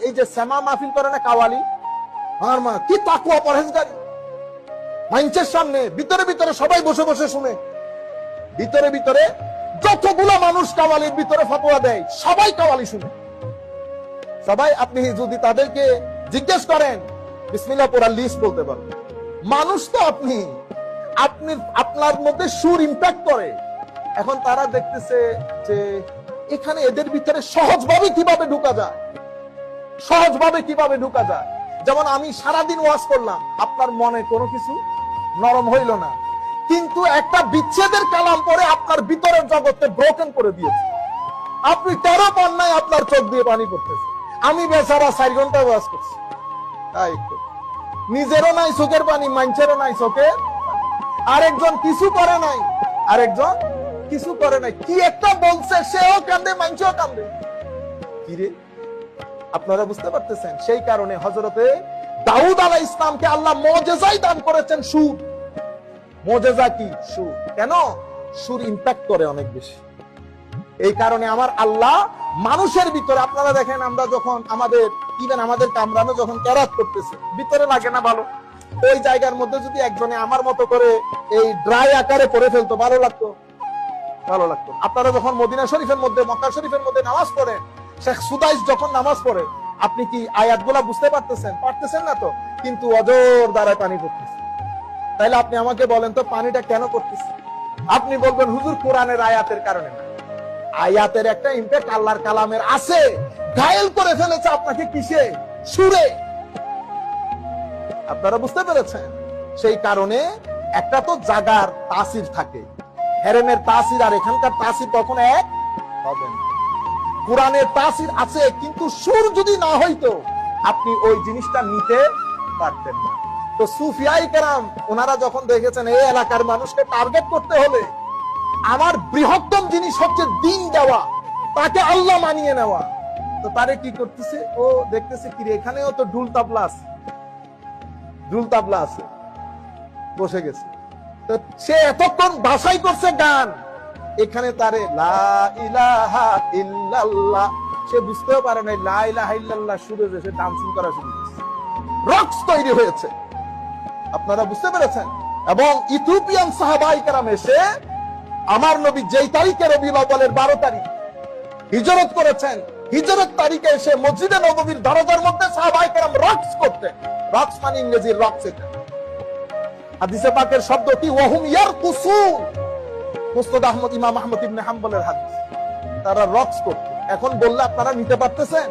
এই যে শ্যামা মাহফিল করে না কাওয়ালি, আমার মা কি তাকওয়া পরহেজগারি, মাইন্সের সামনে ভিতরে ভিতরে সবাই বসে বসে শুনে, ভিতরে ভিতরে যতগুলো মানুষ কাওয়ালির ভিতরে ফতোয়া দেয় সবাই কাওয়ালি শুনে, সবাই। আপনি যদি তাদেরকে জিজ্ঞেস করেন বিসমিল্লাহ পড়ার লিস্ট বলতে পারবেন। মানুষ তো আপনি আপনার মধ্যে সুর ইম্প্যাক্ট করে। এখন তারা দেখতেছে যে এখানে এদের ভিতরে সহজভাবে কিভাবে ঢুকা যায়, সহজভাবে কিভাবে ঢুকা যায়। যেমন আমি সারাদিন ওয়াজ করলাম, আপনার মনে কোনো কিছু নরম হইল না, কিন্তু একটা বিচ্ছেদের কালাম পরে আপনার ভিতরের জগতে ব্রোকেন করে দিয়েছে। আপনি 13 পান্নায় আপনার চোখ দিয়ে পানি পড়তেছে। আমি বেচারা 4 ঘন্টা ওয়াজ করছি, তাই নিজেরও নাই চোখের পানি, মানুষেরও নাই চোখের। আরেকজন কিছু করে নাই, আরেকজন কিছু করে নাই, কি একটা বলছে সেও কান্দে, মানুষও কান্দে। কিরে, আপনারা বুঝতে পারতেছেন? সেই কারণে হযরতে দাউদ আলাইহিস সালামকে আল্লাহ মুজিজাই দান করেছেন সুর। মুজিজা কি? সুর। কেন? সুর ইম্প্যাক্ট করে অনেক বেশি। এই কারণে আমার আল্লাহ মানুষের ভিতরে, আপনারা দেখেন আমরা যখন আমাদের কামরানো যখন কেরাত করতেছে, ভিতরে লাগে না ভালো? ওই জায়গার মধ্যে যদি একজনে আমার মতো করে এই ড্রাই আকারে পড়ে ফেলতো, ভালো লাগতো? ভালো লাগতো। আপনারা যখন মদিনা শরীফের মধ্যে, মক্কা শরীফের মধ্যে নামাজ পড়েন, শেখ সুদাইস যখন নামাজ পড়ে, আপনি কি আয়াতগুলা বুঝতে পারতেছেন? পারতেছেন না তো, কিন্তু অজর দ্বারা পানি পড়তেছে। তাইলে আপনি আমাকে বলেন তো পানিটা কেন পড়তেছে? আপনি বলবেন হুজুর কোরআনের আয়াতের কারণে না। আয়াতের একটা ইম্প্যাক্ট আল্লাহর কালামের আছে, ঘায়েল করে ফেলেছে আপনাকে কিসে? সুরে। আপনারা বুঝতে পেরেছেন? সেই কারণে একটা তো জাগার তাসির থাকে, হেরেমের তাসির আর এখানকার তাসির কখন এক হবে না। কোরআনের তাসির আছে, কিন্তু সুর যদি না হইতো আপনি ওই জিনিসটা নিতে পারতেন না। তো সুফিয়াই কেরাম ওনারা যখন দেখেছেন এই এলাকার মানুষকে টার্গেট করতে হলে আমার বৃহত্তম জিনিস হচ্ছে দিন দেওয়া, তাকে আল্লাহ মানিয়ে নেওয়া, তো তারে কি করতেছে? ও দেখতেছে কি রে, এখানেও তো ঢুল তাবলা আছে, ঢুল তাবলা আছে, বসে গেছে। তো সে এতক্ষণ বাছাই করছে গান, এখানে তারে লা ইলাহা ইল্লাল্লাহ, সে বুঝতেও পারে নাই লা ইলাহা ইল্লাল্লাহ সুরে যে সে ডান্সিং করা শুরু করেছে, রক্স তৈরি হয়েছে। আপনারা বুঝতে পেরেছেন? এবং ইথিওপিয়ান সাহাবায়ে কেরাম এসে আমার নবী যেই তারিখে রবিউল আউয়ালের 12 তারিখ হিজরত করেছেন, হিজরত তারিখে এসে মসজিদে নববীর দরজার মধ্যে সাহাবায়ে কেরাম রক্স করতেন। রক্স মানে ইংরেজির রক্স। এটা হাদিসে পাকের শব্দ কি? ওয়াহুম ইয়ারকুসুন। মুসনাদ আহমদ, ইমাম আহমদ ইবনে হাম্বলের হাদিস। তারা রক্স করত। এখন বললে আপনারা নিতে পারতেছেন?